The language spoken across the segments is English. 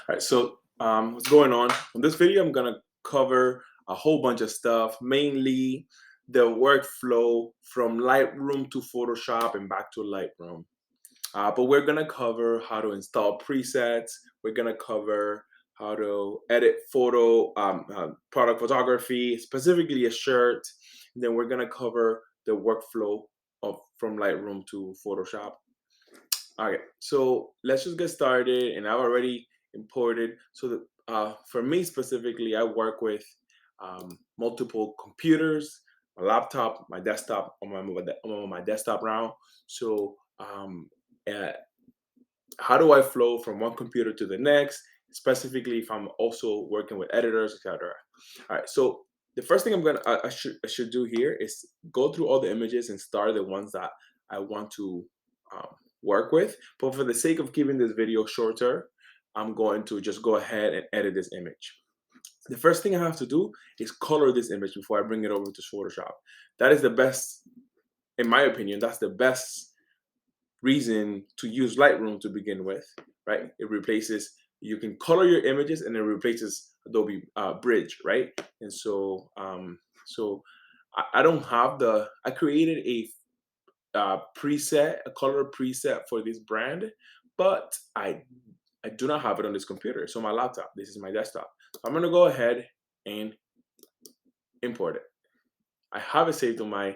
All right, so what's going on? In this video, I'm gonna cover a whole bunch of stuff, mainly the workflow from Lightroom to Photoshop and back to Lightroom. But we're gonna cover how to install presets. We're gonna cover how to edit product photography, specifically a shirt. Then we're gonna cover the workflow of from Lightroom to Photoshop. Okay, so let's just get started. And I've already imported. So for me specifically, I work with multiple computers, my laptop, my desktop, on my desktop now. So uh, how do I flow from one computer to the next? Specifically, if I'm also working with editors, etc. All right, so the first thing I should do here is go through all the images and start the ones that I want to um, work with. But for the sake of keeping this video shorter, I'm going to just go ahead and edit this image. The first thing I have to do is color this image before I bring it over to Photoshop. That is the best, in my opinion, that's the best reason to use Lightroom to begin with, right? It replaces, you can color your images and it replaces Adobe Bridge, right? And so, I don't have I created a preset, a color preset for this brand, but I do not have it on this computer. So my laptop, this is my desktop. So I'm gonna go ahead and import it. I have it saved on my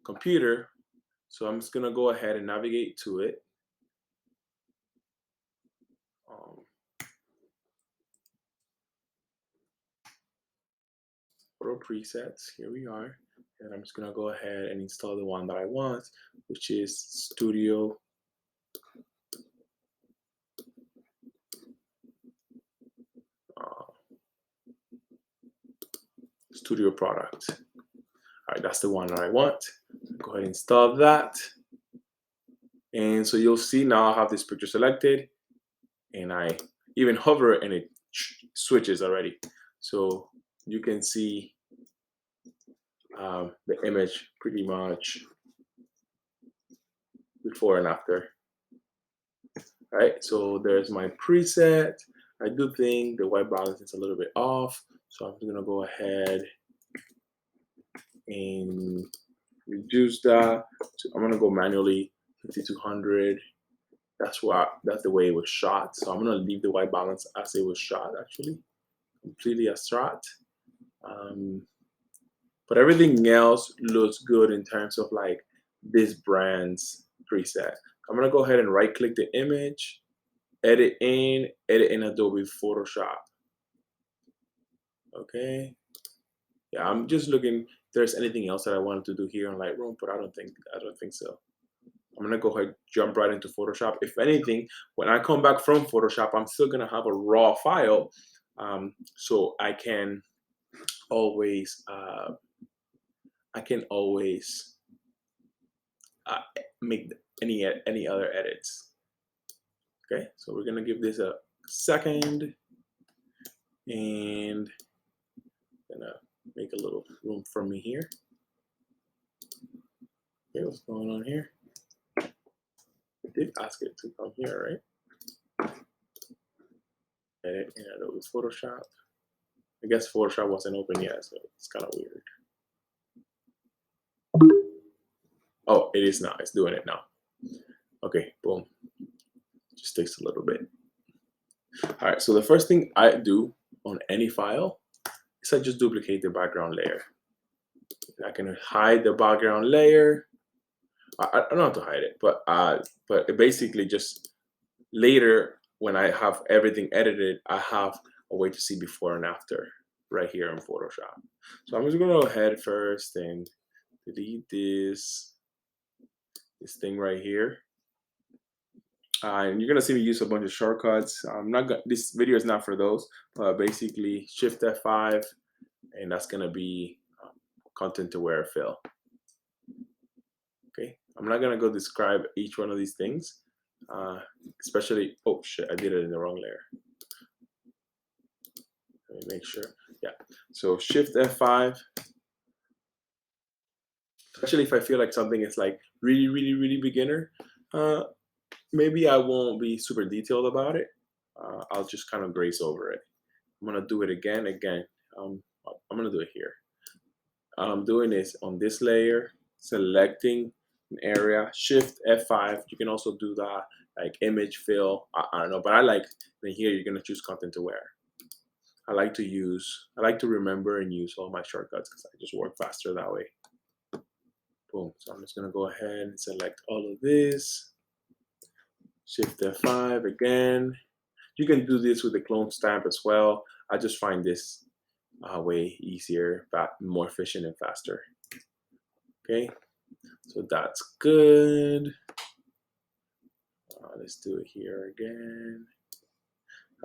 computer, so I'm just gonna go ahead and navigate to it. Um, Photo presets, here we are. And I'm just gonna go ahead and install the one that I want, which is Studio product. All right, that's the one that I want. Go ahead and install that. And so you'll see now I have this picture selected, and I even hover and it switches already. So you can see the image pretty much before and after. All right, so there's my preset. I do think the white balance is a little bit off, so I'm just gonna go ahead and reduce that. So I'm gonna go manually 5200. That's the way it was shot. So I'm gonna leave the white balance as it was shot, actually, completely as shot. But everything else looks good in terms of like this brand's preset. I'm gonna go ahead and right click the image, edit in Adobe Photoshop. Okay. Yeah, I'm just looking if there's anything else that I wanted to do here on Lightroom, but I don't think so. I'm gonna go ahead, jump right into Photoshop. If anything, when I come back from Photoshop, I'm still gonna have a raw file, so I can always make any other edits. Okay, so we're gonna give this a second, and gonna make a little room for me here. Okay, what's going on here? I did ask it to come here, right? Edit in Adobe Photoshop. I guess Photoshop wasn't open yet, so it's kind of weird. Oh, it is now. It's doing it now. Okay, boom. Just takes a little bit. All right, so the first thing I do on any file is I just duplicate the background layer. I can hide the background layer. I don't have to hide it, but it basically just later when I have everything edited, I have a way to see before and after right here in Photoshop. So I'm just gonna go ahead first and delete this thing right here. And you're gonna see me use a bunch of shortcuts. I'm not gonna, this video is not for those, but basically Shift F5, and that's gonna be content aware fill. Okay, I'm not gonna go describe each one of these things, especially, oh shit, I did it in the wrong layer. Let me make sure. Yeah, so Shift F5. Especially if I feel like something is like really beginner, maybe I won't be super detailed about it. I'll just kind of graze over it. I'm gonna do it again. I'm gonna do it here. All I'm doing is on this layer, selecting an area, Shift F5. You can also do that, like image fill. I don't know, but I like, then here you're gonna choose content aware. I like to remember and use all my shortcuts because I just work faster that way. Boom. So I'm just gonna go ahead and select all of this. Shift F5 again. You can do this with the clone stamp as well. I just find this way easier, more efficient and faster. Okay, so that's good. Let's do it here again.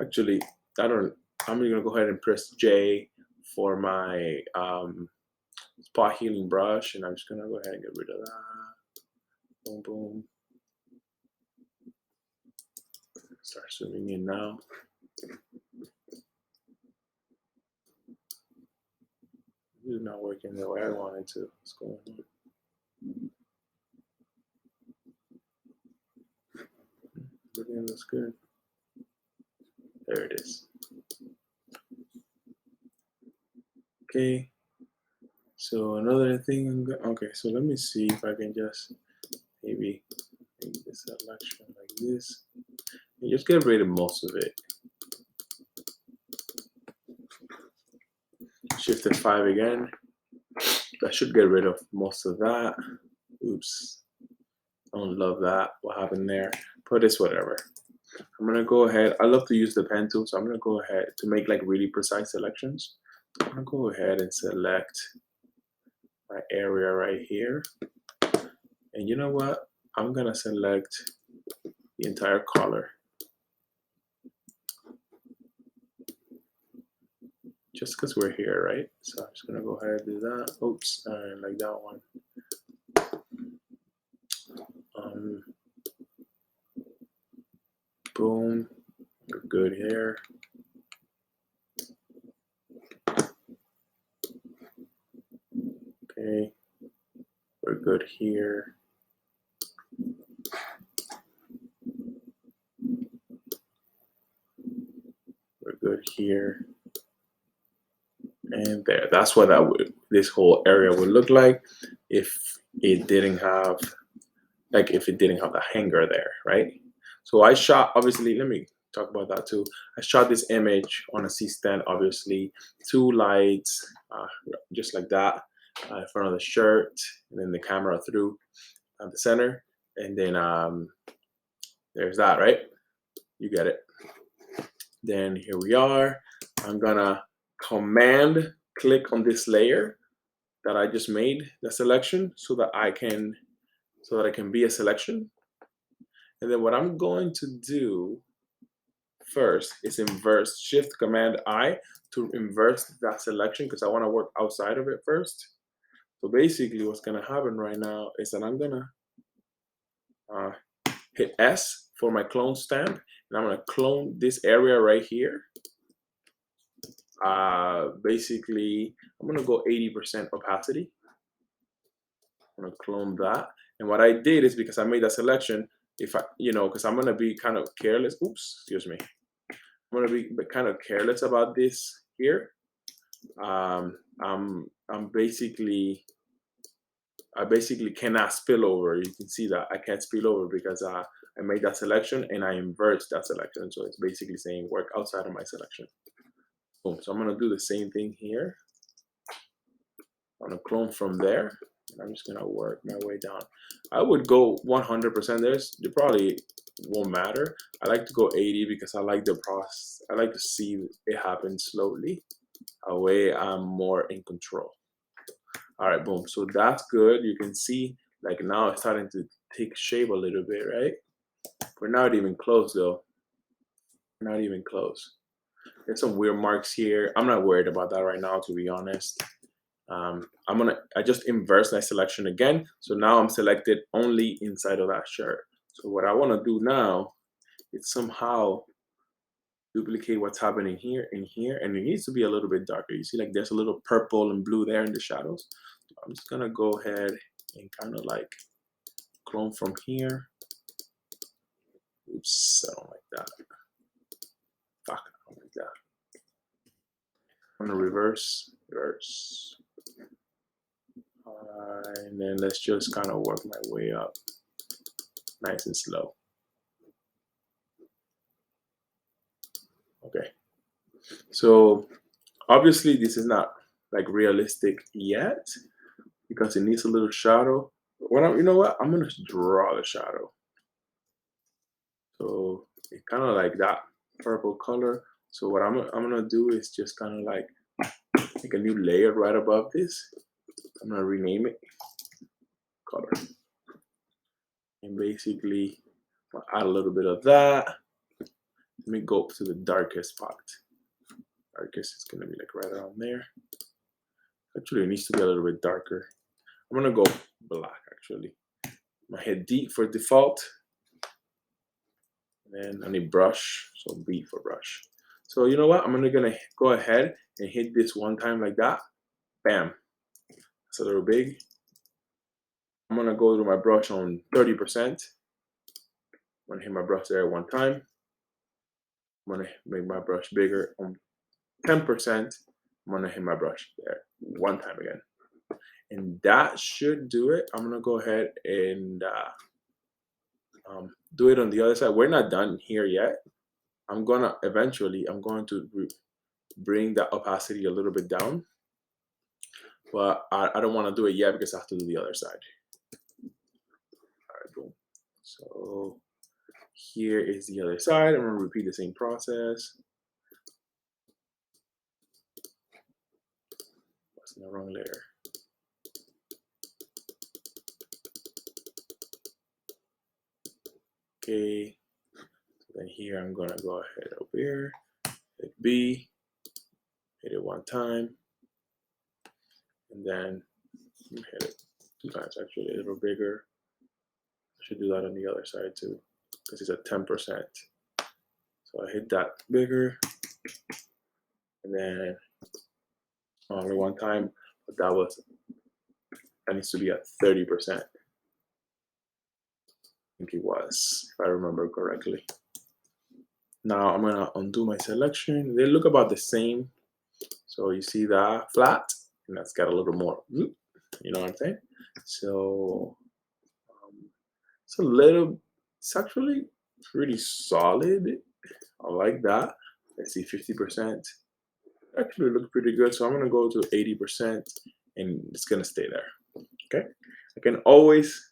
Actually, I'm gonna go ahead and press J for my spot healing brush, and I'm just gonna go ahead and get rid of that. Boom, boom. Start zooming in now. This is not working the way I wanted to. What's going on? Everything looks good. There it is. Okay. So another thing, okay, so let me see if I can just maybe make this selection like this. And just get rid of most of it. Shift F5 again. That should get rid of most of that. Oops. I don't love that. What happened there? But it's whatever. I'm gonna go ahead. I love to use the pen tool, so I'm gonna go ahead to make like really precise selections. I'm gonna go ahead and select my area right here. And you know what? I'm gonna select the entire color. Just because we're here, right? So I'm just gonna go ahead and do that. Oops, like that one. Boom, we're good here. Okay, we're good here. We're good here. And there, that's what this whole area would look like if it didn't have, if it didn't have the hanger there, right? So I shot, obviously, let me talk about that too. I shot this image on a C-stand, obviously, 2 lights, just like that, in front of the shirt, and then the camera through at the center, and then there's that, right? You get it. Then here we are. I'm gonna command click on this layer that I just made the selection so that I can be a selection. And then what I'm going to do first is inverse, Shift Command I to inverse that selection because I want to work outside of it first. So basically what's going to happen right now is that I'm going to hit S for my clone stamp, and I'm going to clone this area right here. Basically, I'm going to go 80% opacity. I'm going to clone that. And what I did is because I made that selection, if I, because I'm going to be kind of careless. Oops, excuse me. I'm going to be kind of careless about this here. I'm basically, I basically cannot spill over. You can see that I can't spill over because I made that selection and I inverted that selection. So it's basically saying work outside of my selection. Boom. So I'm going to do the same thing here. I'm going to clone from there. And I'm just going to work my way down. I would go 100%. It probably won't matter. I like to go 80 because I like the process. I like to see it happen slowly. That way I'm more in control. All right, boom. So that's good. You can see like now it's starting to take shape a little bit, right? We're not even close though. We're not even close. There's some weird marks here. I'm not worried about that right now, to be honest. I just inverse my selection again. So now I'm selected only inside of that shirt. So what I want to do now is somehow duplicate what's happening here and here, and it needs to be a little bit darker. You see like there's a little purple and blue there in the shadows. So I'm just gonna go ahead and kind of like clone from here. Oops, I don't like that. I'm gonna reverse. And then let's just kind of work my way up, nice and slow. Okay. So obviously this is not like realistic yet because it needs a little shadow. You know what? I'm gonna draw the shadow. So it's kind of like that purple color. So what I'm gonna do is just kind of like make a new layer right above this. I'm gonna rename it color, and basically I'll add a little bit of that. Let me go up to the darkest spot. Darkest is gonna be like right around there. Actually, it needs to be a little bit darker. I'm gonna go black actually. I'm gonna hit D for default. And then I need brush, so B for brush. So you know what? I'm gonna go ahead and hit this one time like that. Bam. It's a little big. I'm gonna go to my brush on 30%. I'm gonna hit my brush there one time. I'm gonna make my brush bigger on 10%. I'm gonna hit my brush there one time again. And that should do it. I'm gonna go ahead and do it on the other side. We're not done here yet. I'm going to bring the opacity a little bit down, but I don't want to do it yet because I have to do the other side. All right, boom. So here is the other side. I'm going to repeat the same process. That's in the wrong layer. Okay. Then here I'm going to go ahead over here, hit B, hit it one time, and then hit it two times, actually a little bigger. I should do that on the other side too, because it's at 10%. So I hit that bigger, and then only one time, but that needs to be at 30%. I think it was, if I remember correctly. Now I'm gonna undo my selection. They look about the same. So you see that flat, and that's got a little more, you know what I'm saying? So it's actually pretty solid. I like that. Let's see, 50%. Actually looks pretty good. So I'm gonna go to 80% and it's gonna stay there. Okay. I can always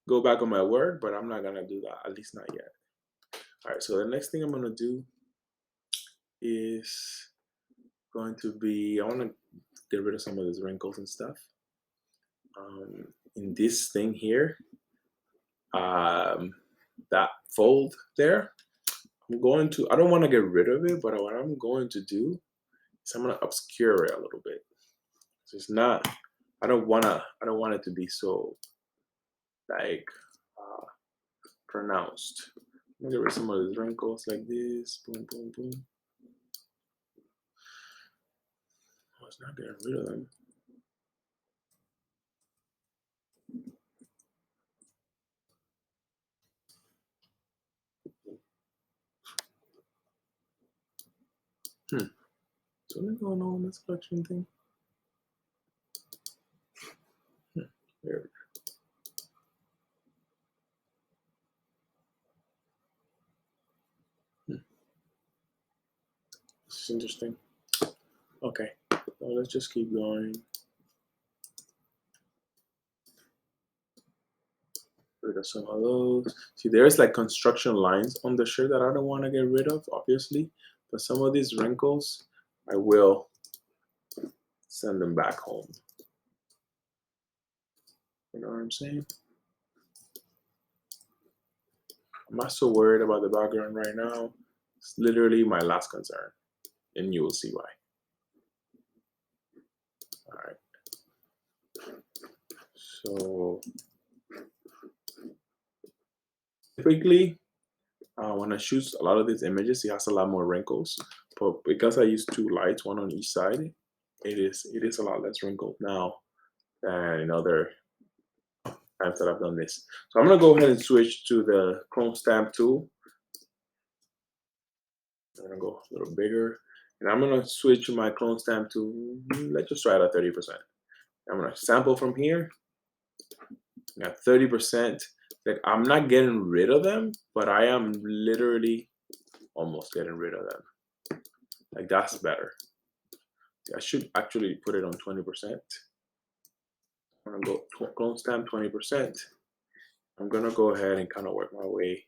go back on my word, but I'm not gonna do that, at least not yet. All right, so the next thing I'm gonna do is going to be, I wanna get rid of some of these wrinkles and stuff. In this thing here, that fold there, I don't wanna get rid of it, but what I'm going to do is I'm gonna obscure it a little bit. So it's not, I don't want it to be so like pronounced. Let me get rid of some of these wrinkles like this. Boom, boom, boom. I was not getting rid of them. Something going on with this selection thing. There we go. This is interesting. Okay, well, let's just keep going. Rid of some of those. See, there's like construction lines on the shirt that I don't want to get rid of, obviously. But some of these wrinkles, I will send them back home. You know what I'm saying? I'm not so worried about the background right now. It's literally my last concern, and you will see why. All right. So typically, when I shoot a lot of these images, it has a lot more wrinkles. But because I use two lights, one on each side, it is a lot less wrinkled now than in other times that I've done this. So I'm gonna go ahead and switch to the Chrome stamp tool. I'm gonna go a little bigger, And I'm gonna switch my clone stamp to, let's just try it at 30%. I'm gonna sample from here. Got 30%. Like, I'm not getting rid of them, but I am literally almost getting rid of them. Like, that's better. I should actually put it on 20%. I'm gonna go clone stamp 20%. I'm gonna go ahead and kind of work my way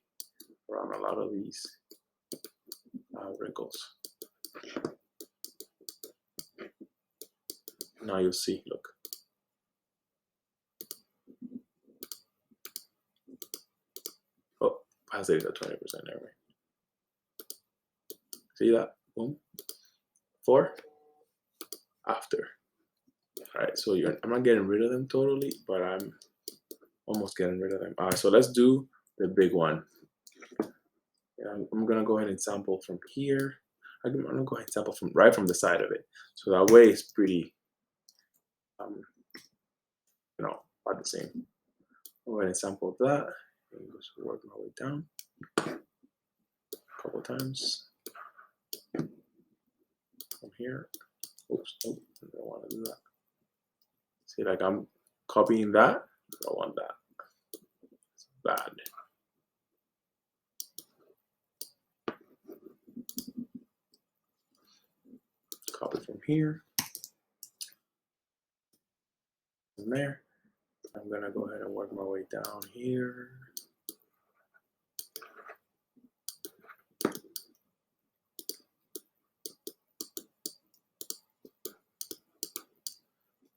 around a lot of these wrinkles. Now you'll see, look. Oh, pass it at 20% anyway. See that? Boom. 4 after. All right, so I'm not getting rid of them totally, but I'm almost getting rid of them. All right, so let's do the big one. I'm gonna go ahead and sample from here. I'm gonna go ahead and sample from right from the side of it, so that way it's pretty, about the same. Go ahead and sample that, and just work my way down a couple times from here. Oops, nope, I don't want to do that. See, like I'm copying that. I don't want that. It's bad. Copy from here, from there. I'm gonna go ahead and work my way down here.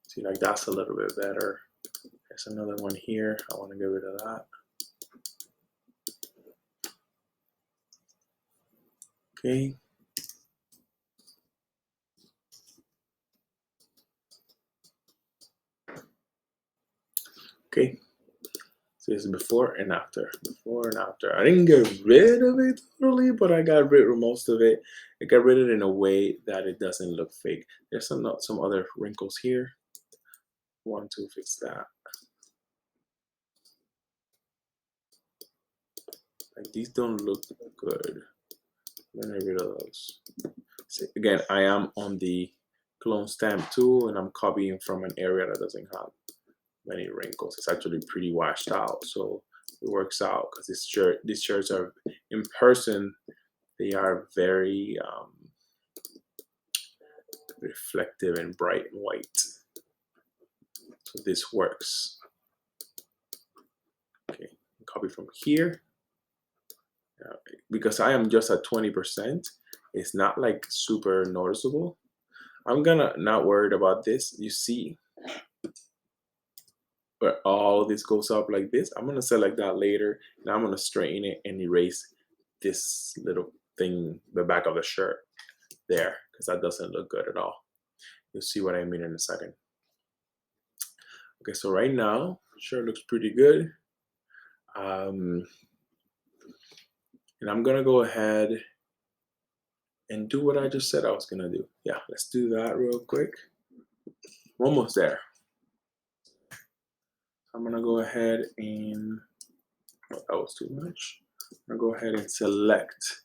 See, like that's a little bit better. There's another one here. I want to get rid of that. Okay. Okay. So this is before and after. Before and after. I didn't get rid of it totally, but I got rid of most of it. I got rid of it in a way that it doesn't look fake. There's some other wrinkles here. Want to fix that. Like these don't look good. I'm gonna get rid of those. So again, I am on the clone stamp tool and I'm copying from an area that doesn't have many wrinkles. It's actually pretty washed out, so it works out because these shirts are in person. They are very reflective and bright and white. So this works. Okay, copy from here. Because I am just at 20%, it's not like super noticeable. I'm gonna not worried about this. You see where all this goes up like this? I'm gonna select that later and I'm gonna straighten it and erase this little thing, the back of the shirt there, because that doesn't look good at all. You'll see what I mean in a second. Okay, so right now, shirt looks pretty good. And I'm gonna go ahead and do what I just said I was gonna do. Yeah, let's do that real quick. We're almost there. I'm gonna go ahead and, oh, that was too much. I'm gonna go ahead and select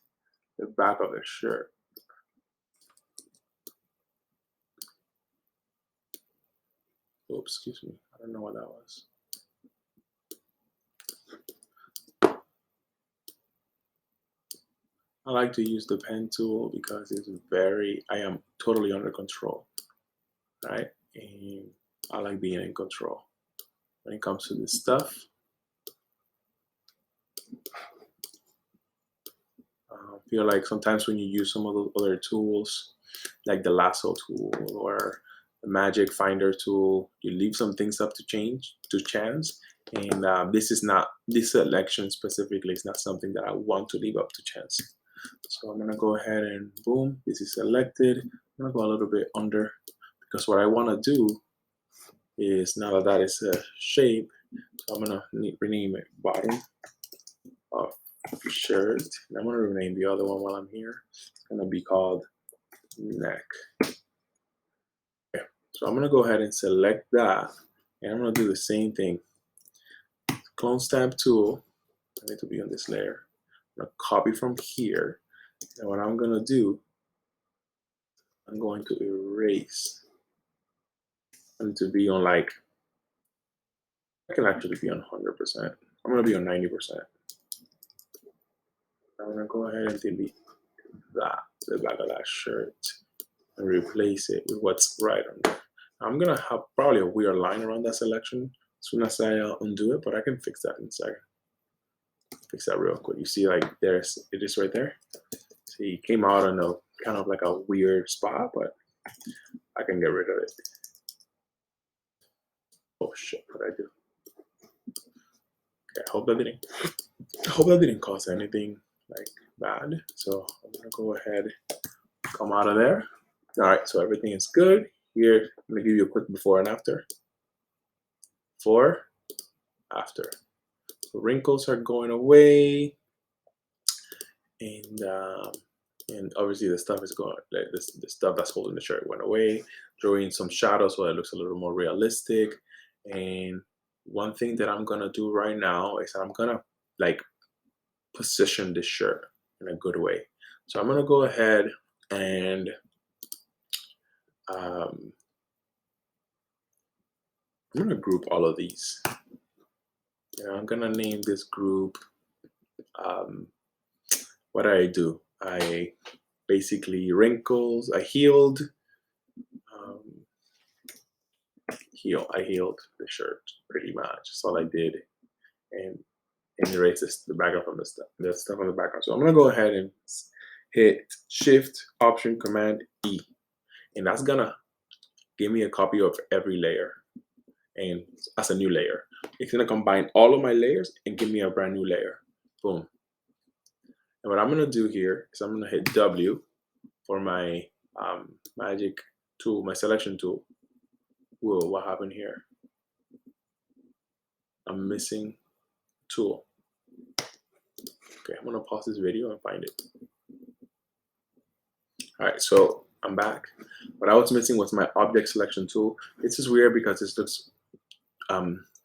the back of the shirt. Oops, excuse me. I don't know what that was. I like to use the pen tool because it's I am totally under control, right? And I like being in control when it comes to this stuff. I feel like sometimes when you use some of the other tools, like the lasso tool or the magic finder tool, you leave some things up to chance. And this selection specifically is not something that I want to leave up to chance. So I'm gonna go ahead and boom, this is selected. I'm gonna go a little bit under because what I wanna do is, now that is a shape, so I'm gonna rename it bottom of shirt. And I'm gonna rename the other one while I'm here. It's gonna be called neck. Okay, so I'm gonna go ahead and select that, and I'm gonna do the same thing. Clone stamp tool. I need to be on this layer. I'm gonna copy from here, and what I'm gonna do I'm going to erase. I need to be on like, I can actually be on 100%. I'm going to be on 90%. I'm going to go ahead and delete that, the back of that shirt, and replace it with what's right on there. I'm going to have probably a weird line around that selection as soon as I undo it, but I can fix that in a second. Fix that real quick. You see, like, it is right there. See, it came out on a kind of like a weird spot, but I can get rid of it. Oh shit, what did I do? Okay, I hope that didn't cause anything like bad. So I'm gonna go ahead, come out of there. All right, so everything is good. Here, I'm gonna give you a quick before and after. Before, after. So wrinkles are going away, and obviously the stuff is going. Like the stuff that's holding the shirt went away. Drawing some shadows so it looks a little more realistic. And one thing that I'm gonna do right now is I'm gonna like position this shirt in a good way. So I'm gonna go ahead and I'm gonna group all of these. I'm gonna name this group. What do? I basically wrinkles. I healed. I healed the shirt pretty much. That's all I did, and erase the background from the stuff on the background. So I'm gonna go ahead and hit Shift Option Command E, and that's gonna give me a copy of every layer, and as a new layer, it's gonna combine all of my layers and give me a brand new layer. Boom. And what I'm gonna do here is I'm gonna hit W for my magic tool, my selection tool. Whoa, what happened here? I'm missing tool. Okay, I'm gonna pause this video and find it. All right, so I'm back. What I was missing was my object selection tool. This is weird because this looks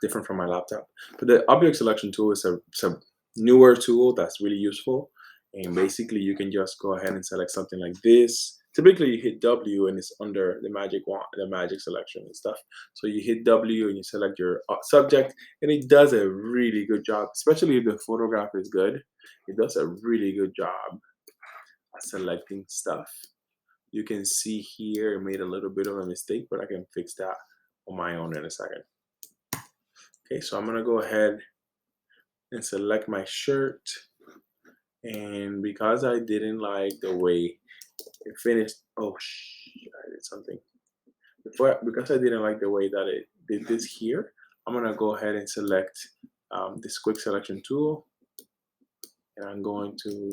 different from my laptop. But the object selection tool is a newer tool that's really useful. And basically you can just go ahead and select something like this. Typically you hit W and it's under the magic wand, the magic selection and stuff. So you hit W and you select your subject, and it does a really good job, especially if the photograph is good. It does a really good job at selecting stuff. You can see here I made a little bit of a mistake, but I can fix that on my own in a second. Okay, so I'm gonna go ahead and select my shirt. And because I didn't like the way it finished, oh I did something. Because I didn't like the way that it did this here, I'm gonna go ahead and select this quick selection tool, and I'm going to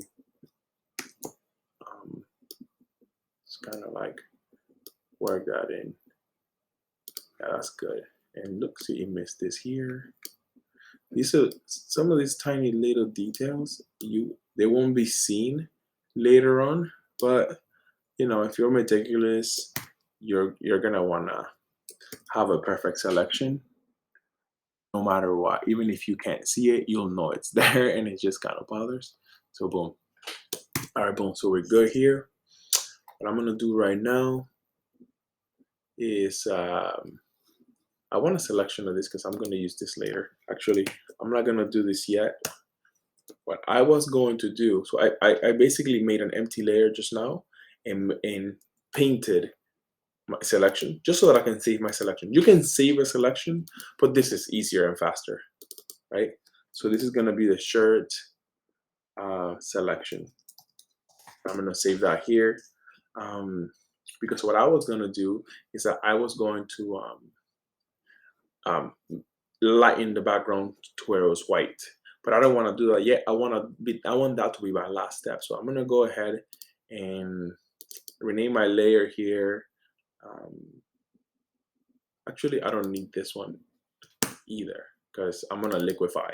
just kind of like work that in. Yeah, that's good. And look, see, it missed this here. These are some of these tiny little details. They won't be seen later on, but you know, if you're meticulous, you're gonna wanna have a perfect selection, no matter what. Even if you can't see it, you'll know it's there, and it just kind of bothers. So boom. All right, boom. So we're good here. What I'm gonna do right now is I want a selection of this because I'm going to use this later. Actually, I'm not going to do this yet. What I was going to do, so I basically made an empty layer just now and painted my selection just so that I can save my selection. You can save a selection, but this is easier and faster, right? So this is going to be the shirt selection. I'm going to save that here because what I was going to do is that I was going to lighten the background to where it was white, but I don't want to do that yet. I want that to be my last step. So I'm gonna go ahead and rename my layer here. Actually, I don't need this one either because I'm gonna liquefy.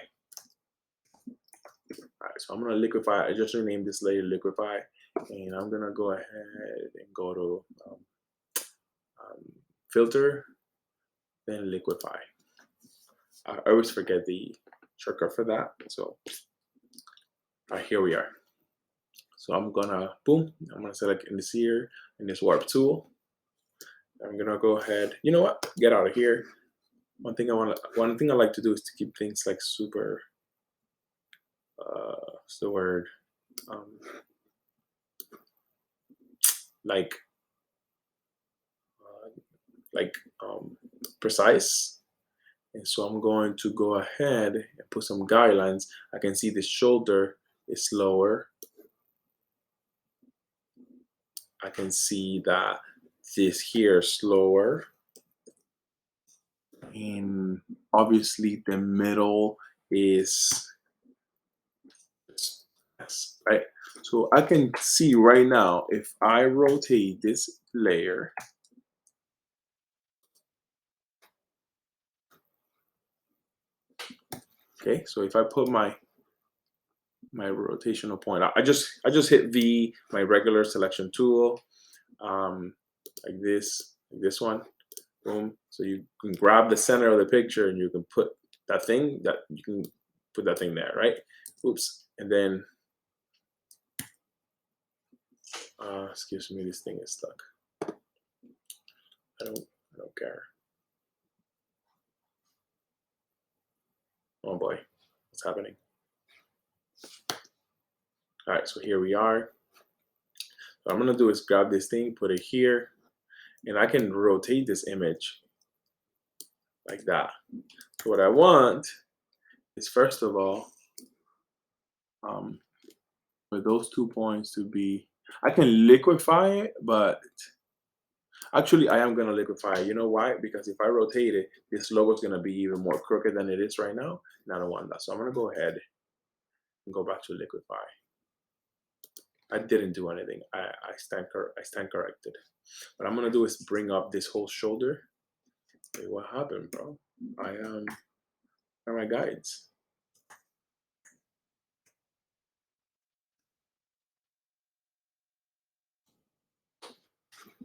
All right, so I'm gonna liquefy. I just renamed this layer liquefy, and I'm gonna go ahead and go to filter, then liquefy. I always forget the shortcut for that. So here we are. So I'm gonna, boom, I'm gonna select in this here, in this warp tool. I'm gonna go ahead, you know what, get out of here. One thing I like to do is to keep things like super, what's the word? Um, like, uh, like precise. And so I'm going to go ahead and put some guidelines. I can see the shoulder is lower. I can see that this here is slower. And obviously the middle is right. So I can see right now if I rotate this layer, okay, so if I put my rotational point, I just hit V, my regular selection tool, like this one, boom. So you can grab the center of the picture and you can put that thing, that you can put that thing there, right? Oops. And then excuse me, this thing is stuck. I don't care. Oh boy, what's happening? All right, so here we are. What I'm gonna do is grab this thing, put it here, and I can rotate this image like that. So what I want is, first of all, for those 2 points to be, I can liquefy it, but actually I am gonna liquefy it. You know why? Because if I rotate it, this logo is gonna be even more crooked than it is right now, and I don't want that. So I'm gonna go ahead and go back to liquefy. I didn't do anything. I stand corrected. What I'm gonna do is bring up this whole shoulder. Wait, what happened, bro? Where are my guides?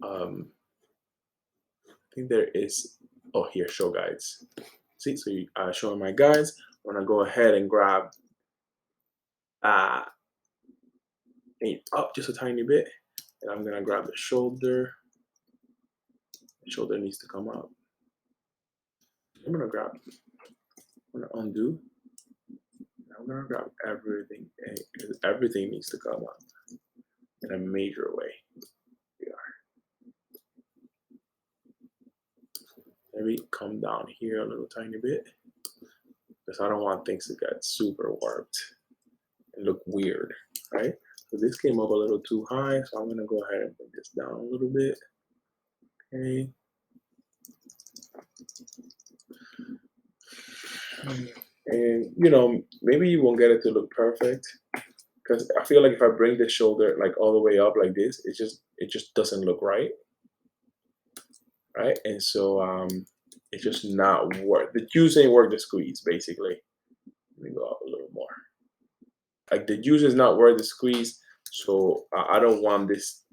I think there is. Oh, here, show guides. See, so showing my guides. I'm gonna go ahead and grab it up just a tiny bit, and I'm gonna grab the shoulder. The shoulder needs to come up. I'm gonna grab. I'm gonna undo. I'm gonna grab everything. Because everything needs to come up in a major way. Here we are. Maybe come down here a little tiny bit, because I don't want things to get super warped and look weird, right? So this came up a little too high, so I'm gonna go ahead and bring this down a little bit. Okay. And maybe you won't get it to look perfect, because I feel like if I bring the shoulder like all the way up like this, it just doesn't look right, right? And so it's just not worth the juice ain't worth the squeeze, basically. Let me go up a little more. Like the juice is not worth the squeeze, so I don't want this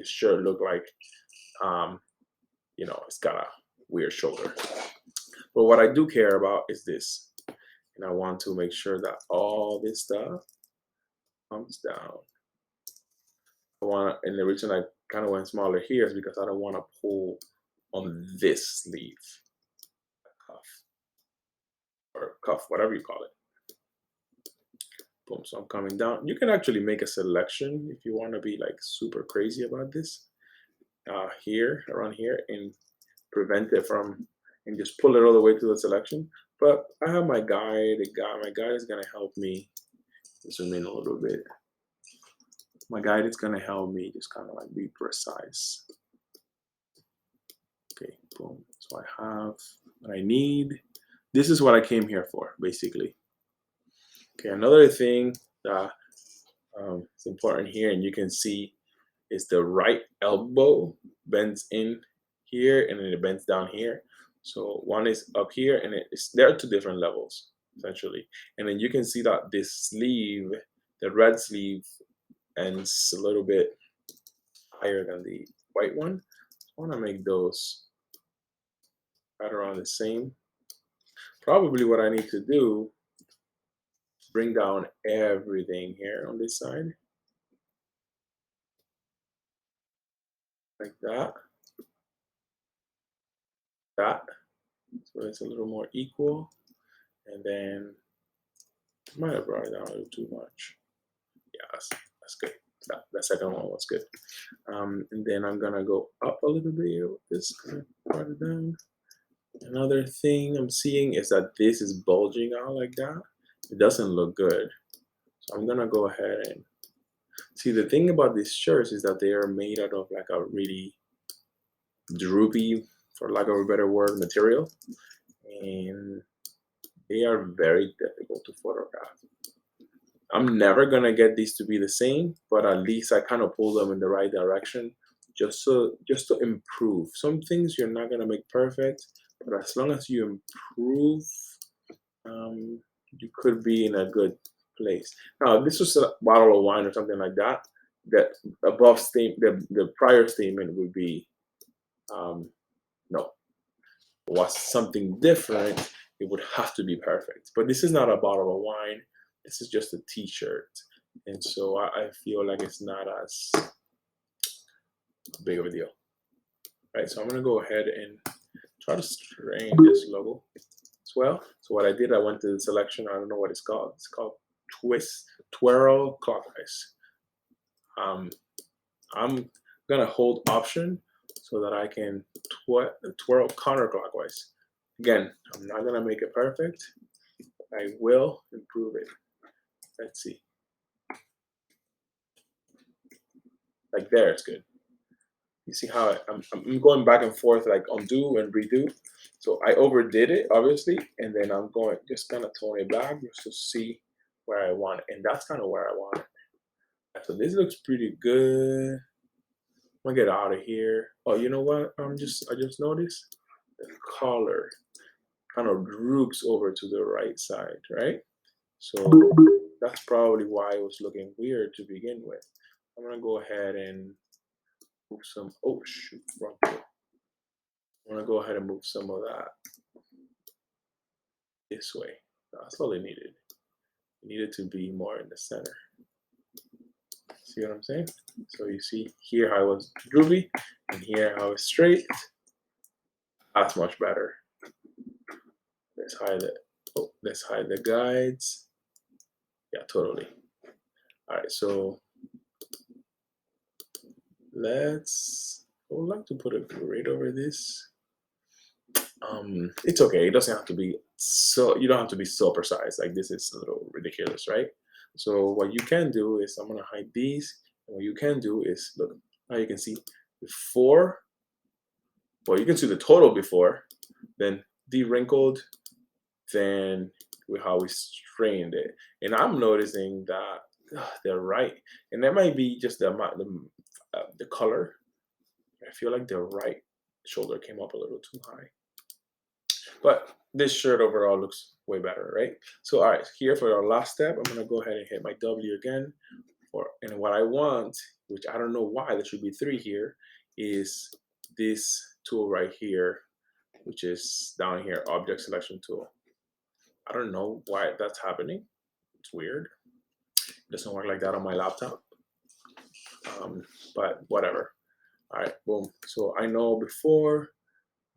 shirt look like it's got a weird shoulder. But what I do care about is this, and I want to make sure that all this stuff comes down. And the reason I kind of went smaller here is because I don't want to pull on this sleeve, cuff, or cuff, whatever you call it. Boom, so I'm coming down. You can actually make a selection if you want to be like super crazy about this, here, around here, and prevent it from, and just pull it all the way to the selection. But I have my guide. My guide is gonna help me zoom in a little bit. My guide is gonna help me just kind of like be precise. Okay, boom. So I have what I need. This is what I came here for, basically. Okay, another thing that is important here, and you can see, is the right elbow bends in here and then it bends down here. So one is up here, and there are two different levels essentially. And then you can see that this sleeve, the red sleeve, ends a little bit higher than the white one. I want to make those right around the same. Probably what I need to do is bring down everything here on this side. like that, that. So it's a little more equal. And then I might have brought it down a little too much. Yeah, that's good. That second one was good. And then I'm gonna go up a little bit with this, kind of brought it down. Another thing I'm seeing is that this is bulging out like that. It doesn't look good. So I'm gonna go ahead and see, the thing about these shirts is that they are made out of like a really droopy, for lack of a better word, material. And they are very difficult to photograph. I'm never gonna get these to be the same, but at least I kind of pull them in the right direction, just to improve. Some things you're not gonna make perfect, but as long as you improve, you could be in a good place. Now, if this was a bottle of wine or something like that, that above the prior statement would be no. Was something different, it would have to be perfect. But this is not a bottle of wine. This is just a T-shirt, and so I feel like it's not as big of a deal, right? So I'm gonna go ahead and try to strain this logo as well. So what I did, I went to the selection. I don't know what it's called. It's called twirl clockwise. Um, I'm gonna hold Option so that I can twirl counterclockwise. Again, I'm not gonna make it perfect. I will improve it. Let's see. Like there, it's good. You see how I'm going back and forth, like undo and redo. So I overdid it, obviously, and then I'm going just kind of tone it back just to see where I want it. And that's kind of where I want it. So this looks pretty good. I'm gonna get out of here. Oh, you know what? I just noticed the color kind of droops over to the right side, right? So that's probably why it was looking weird to begin with. I'm gonna go ahead and move some, oh shoot, wrong way. I'm gonna go ahead and move some of that this way. That's all it needed. It needed to be more in the center. See what I'm saying? So you see here how it was droopy, and here how it's straight. That's much better. Let's hide the guides. Yeah, totally. All right, so I would like to put a grid over this. It's okay. It doesn't have to be so. You don't have to be so precise. Like this is a little ridiculous, right? So what you can do is I'm gonna hide these. And what you can do is look. Now you can see before. Well, you can see the total before, then de-wrinkled, then with how we strained it. And I'm noticing that they're right, and that might be just the amount, the color. I feel like the right shoulder came up a little too high. But this shirt overall looks way better, right? So all right, here for our last step, I'm gonna go ahead and hit my W again. And what I want, which I don't know why there should be 3 here, is this tool right here, which is down here, Object Selection Tool. I don't know why that's happening. It's weird. It doesn't work like that on my laptop. But whatever. All right, boom. So I know before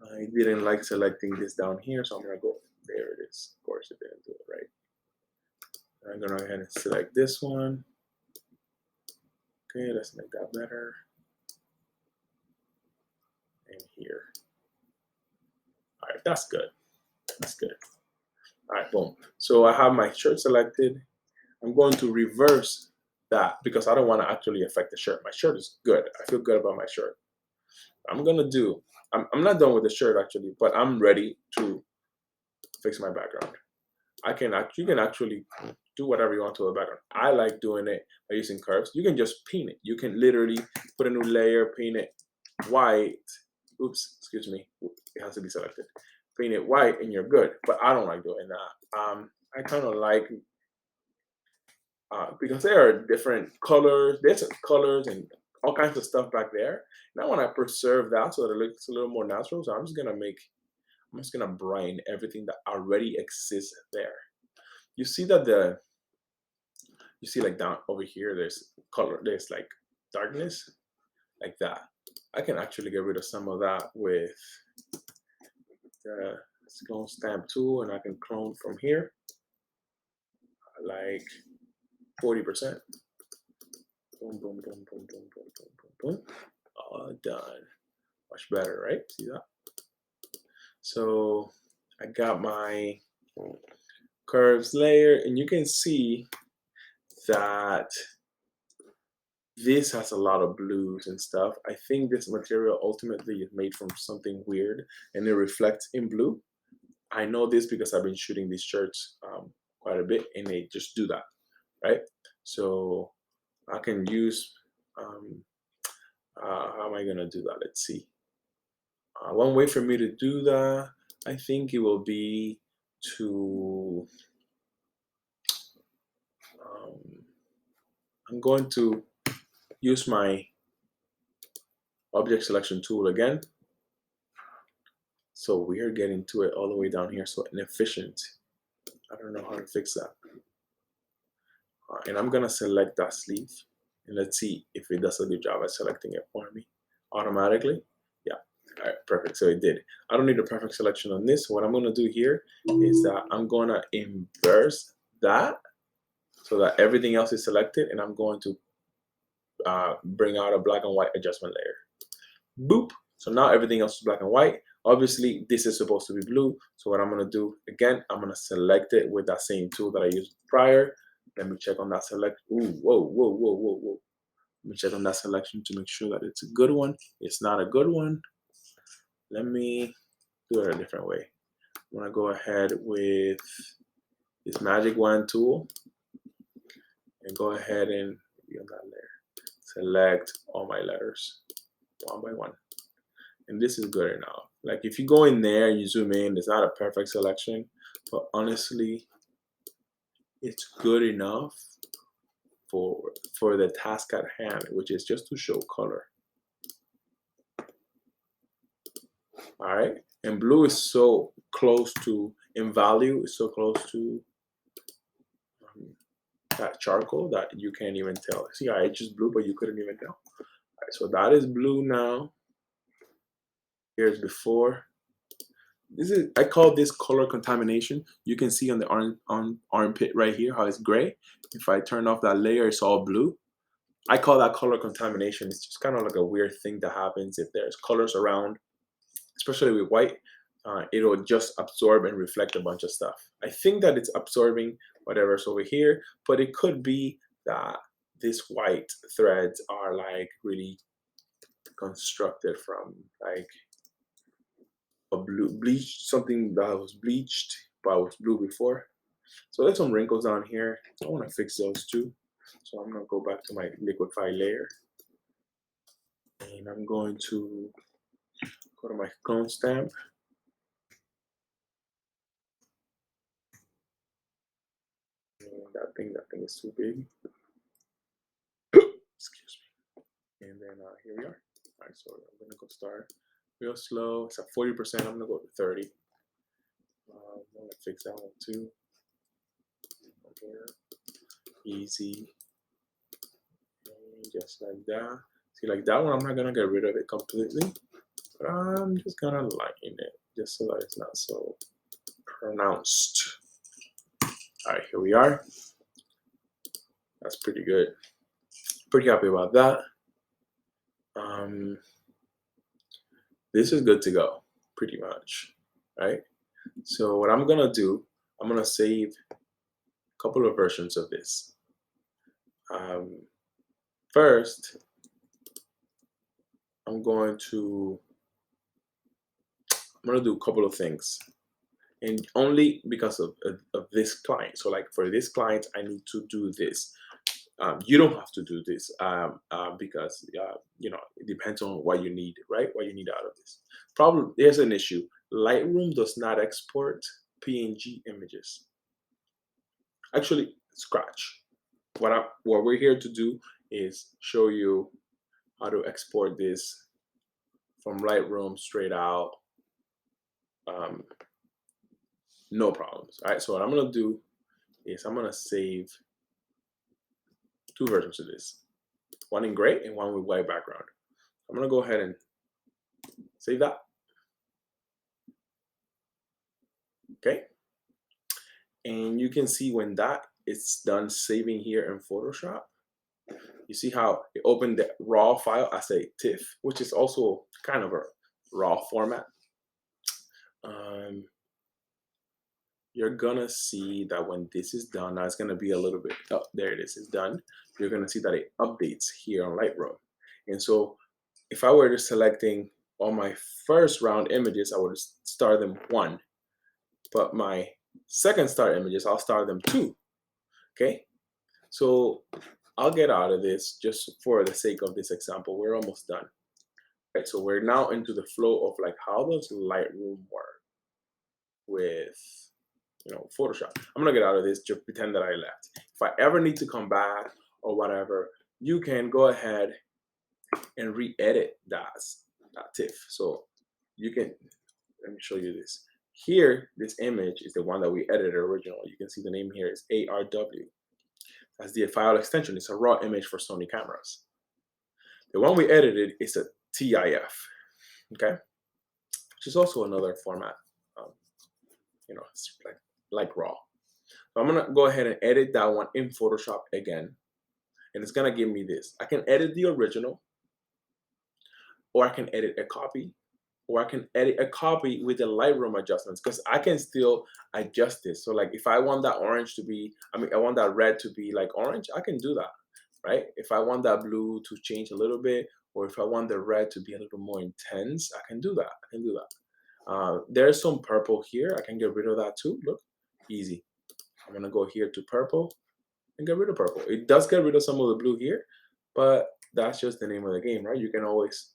I didn't like selecting this down here, so I'm gonna go, there it is. Of course it didn't do it right. I'm gonna go ahead and select this one. Okay, let's make that better. And here. All right, that's good. That's good. All right, boom. So I have my shirt selected. I'm going to reverse that because I don't want to actually affect the shirt. My shirt is good. I feel good about my shirt. I'm not done with the shirt actually, but I'm ready to fix my background. You can actually do whatever you want to a background. I like doing it by using curves. You can just paint it. You can literally put a new layer, paint it white. Oops, excuse me. It has to be selected. Paint it white and you're good. But I don't like doing that. I kind of like because there are different colors. There's colors and all kinds of stuff back there. And I want to preserve that so that it looks a little more natural. So I'm just gonna brighten everything that already exists there. You see that you see like down over here, there's color, there's like darkness, like that. I can actually get rid of some of that with the clone stamp tool, and I can clone from here like 40%. Boom, boom, boom, boom, boom, boom, boom, boom, boom. All done. Much better, right? See that? So I got my curves layer, and you can see that this has a lot of blues and stuff. I think this material ultimately is made from something weird, and it reflects in blue. I know this because I've been shooting these shirts quite a bit, and they just do that, right? So I can use, how am I gonna do that? Let's see. One way for me to do that, I think it will be to, um, I'm going to use my object selection tool again. So we're getting to it all the way down here, so inefficient. I don't know how to fix that. And I'm gonna select that sleeve, and let's see if it does a good job at selecting it for me automatically. Yeah, all right, perfect, so it did. I don't need a perfect selection on this. What I'm gonna do here is that I'm gonna inverse that so that everything else is selected, and I'm going to bring out a black and white adjustment layer. Boop. So now everything else is black and white. Obviously, this is supposed to be blue. So what I'm going to do, again, I'm going to select it with that same tool that I used prior. Let me check on that select. Ooh, whoa, whoa, whoa, whoa, whoa. Let me check on that selection to make sure that it's a good one. It's not a good one. Let me do it a different way. I'm going to go ahead with this magic wand tool and go ahead and on that layer, select all my letters one by one. And this is good enough. Like if you go in there and you zoom in, it's not a perfect selection, but honestly, it's good enough for the task at hand, which is just to show color. All right, and blue is so close to, in value, is so close to that charcoal that you can't even tell. See, I just blue, but you couldn't even tell. All right, so that is blue now. Here's before. This is, I call this color contamination. You can see on the armpit right here how it's gray. If I turn off that layer, it's all blue. I call that color contamination. It's just kind of like a weird thing that happens if there's colors around, especially with white. It'll just absorb and reflect a bunch of stuff. I think that it's absorbing whatever's over here, but it could be that these white threads are like really constructed from like a blue bleached, something that was bleached but was blue before. So there's some wrinkles on here. I want to fix those too. So I'm going to go back to my liquify layer, and I'm going to go to my clone stamp. And that thing is too big. Excuse me. And then here we are. All right, so I'm going to go start real slow. It's at 40%. I'm going to go to 30. I'm going to fix that one too. Here. Easy. And just like that. See, like that one, I'm not going to get rid of it completely, but I'm just going to lighten it just so that it's not so pronounced. All right, here we are. That's pretty good. Pretty happy about that. This is good to go, pretty much, right? So what I'm gonna do, I'm gonna save a couple of versions of this. First, I'm gonna do a couple of things, and only because of this client. So like for this client, I need to do this. You don't have to do this because you know, it depends on what you need, right? What you need out of this. Problem, there's an issue. Lightroom does not export PNG images. Actually, scratch. What we're here to do is show you how to export this from Lightroom straight out. No problems. All right. So what I'm gonna do is I'm gonna save two versions of this, one in gray and one with white background. I'm gonna go ahead and save that. Okay. And you can see when that is done saving here in Photoshop, you see how it opened the raw file as a TIFF, which is also kind of a raw format. You're gonna see that when this is done, now it's gonna be a little bit, oh, there it is, it's done. You're gonna see that it updates here on Lightroom. And so if I were to selecting all my first round images, I would star them 1. But my second star images, I'll star them 2. Okay? So I'll get out of this just for the sake of this example. We're almost done. Right, so we're now into the flow of like, how does Lightroom work with, you know, Photoshop? I'm gonna get out of this, just pretend that I left. If I ever need to come back or whatever, you can go ahead and re-edit that TIFF. So you can, let me show you this. Here, this image is the one that we edited originally. You can see the name here is ARW. That's the file extension. It's a raw image for Sony cameras. The one we edited is a TIF, okay? Which is also another format, you know, it's like raw. So I'm gonna go ahead and edit that one in Photoshop again. And it's gonna give me this. I can edit the original, or I can edit a copy, or I can edit a copy with the Lightroom adjustments, because I can still adjust this. So like if I want that orange to be, I want that red to be like orange, I can do that, right? If I want that blue to change a little bit, or if I want the red to be a little more intense, I can do that. I can do that. There's some purple here. I can get rid of that too. Look, easy. I'm gonna go here to purple and get rid of purple. It does get rid of some of the blue here, but that's just the name of the game, right? You can always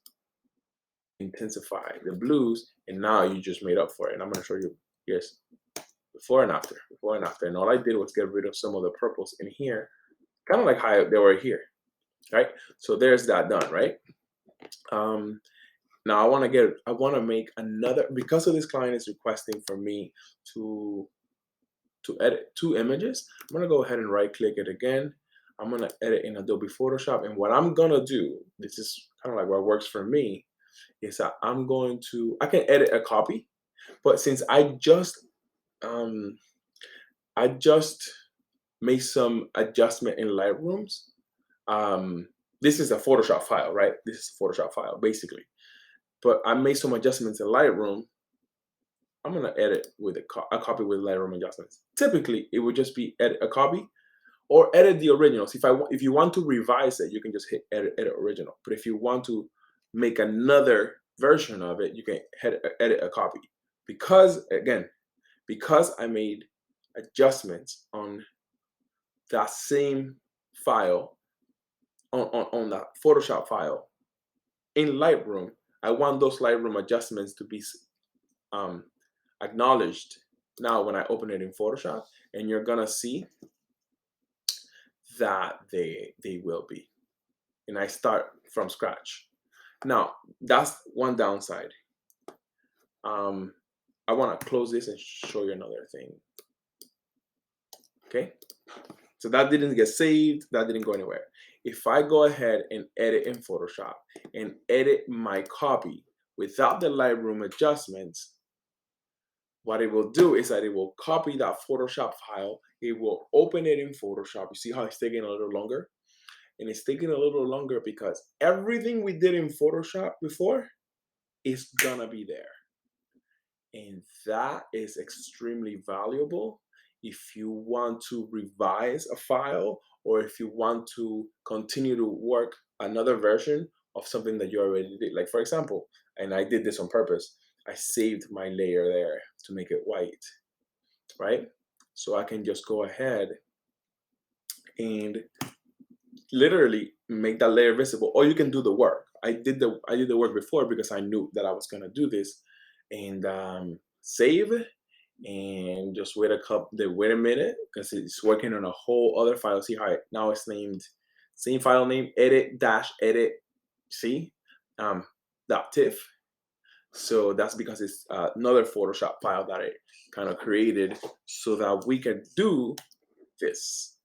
intensify the blues, and now you just made up for it. And I'm going to show you, yes, before and after, and all I did was get rid of some of the purples in here, kind of like how they were here, right? So there's that done, right? Now I want to make another, because of this client is requesting for me to edit 2 images. I'm going to go ahead and right click it again. I'm going to edit in Adobe Photoshop, and what I'm going to do, this is kind of like what works for me, is that I can edit a copy, but since I just made some adjustment in Lightrooms, this is a Photoshop file, right? This is a Photoshop file, basically. But I made some adjustments in Lightroom. I'm gonna edit with a copy with Lightroom adjustments. Typically, it would just be edit a copy or edit the originals. If you want to revise it, you can just hit edit original. But if you want to make another version of it, you can edit a copy. Because again, because I made adjustments on that same file, on that Photoshop file in Lightroom, I want those Lightroom adjustments to be acknowledged now when I open it in Photoshop, and you're gonna see that they will be. And I start from scratch. Now, that's one downside. I want to close this and show you another thing. Okay, so that didn't get saved, that didn't go anywhere. If I go ahead and edit in Photoshop and edit my copy without the Lightroom adjustments, what it will do is that it will copy that Photoshop file, it will open it in Photoshop. You see how it's taking a little longer? And it's taking a little longer because everything we did in Photoshop before is gonna be there. And that is extremely valuable if you want to revise a file, or if you want to continue to work another version of something that you already did. Like for example, and I did this on purpose, I saved my layer there to make it white, right? So I can just go ahead and literally make that layer visible, or you can do the work. I did the work before because I knew that I was gonna do this, and save, and just wait a minute because it's working on a whole other file. See how now it's named, same file name, edit. See, .tiff. So that's because it's another Photoshop file that I kind of created so that we can do this.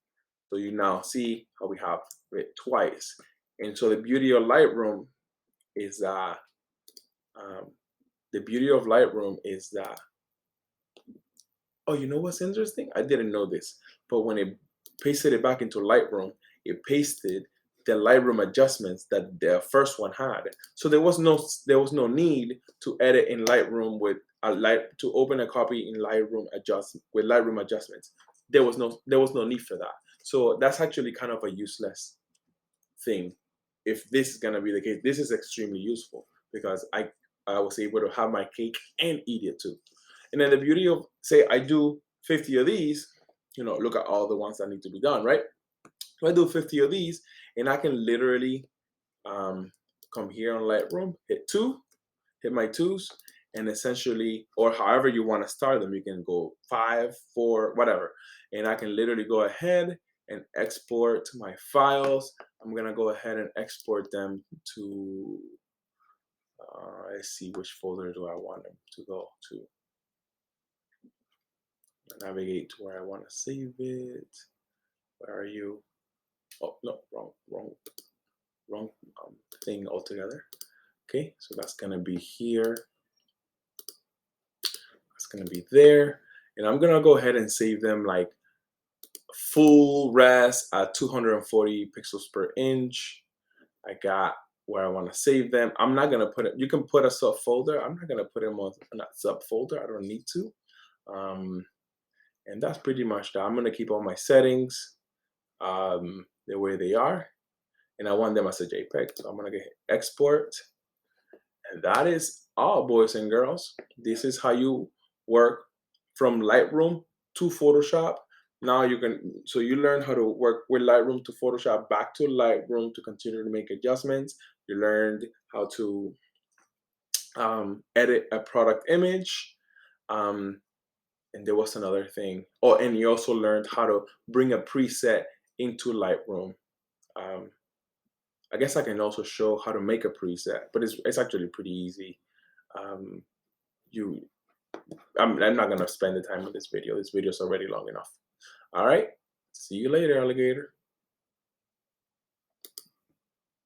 So you now see how we have it twice. And so the beauty of Lightroom is that the beauty of Lightroom is that, oh, you know what's interesting? I didn't know this, but when it pasted it back into Lightroom, it pasted the Lightroom adjustments that the first one had. So there was no need to edit in Lightroom with to open a copy in Lightroom with Lightroom adjustments. There was no need for that. So that's actually kind of a useless thing. If this is gonna be the case, this is extremely useful because I was able to have my cake and eat it too. And then the beauty of, say I do 50 of these, look at all the ones that need to be done, right? So I do 50 of these, and I can literally come here on Lightroom, hit my twos, and essentially, or however you want to start them, you can go 5, 4, whatever. And I can literally go ahead and export my files. I'm gonna go ahead and export them to, let's see, which folder do I want them to go to? Navigate to where I want to save it. Where are you? Oh no, wrong thing altogether. Okay, so that's gonna be here. That's gonna be there, and I'm gonna go ahead and save them like full res at 240 pixels per inch. I got where I want to save them. I'm not gonna put it. You can put a subfolder. I'm not gonna put them on that subfolder. I don't need to. And that's pretty much that. I'm gonna keep all my settings the way they are, and I want them as a JPEG. So I'm gonna get export, and that is all, boys and girls. This is how you work from Lightroom to Photoshop. Now you learn how to work with Lightroom to Photoshop, back to Lightroom to continue to make adjustments. You learned how to edit a product image. And there was another thing. Oh, and you also learned how to bring a preset into Lightroom. I guess I can also show how to make a preset, but it's actually pretty easy. Um, I'm not gonna spend the time with this video. This video is already long enough. All right. See you later, alligator.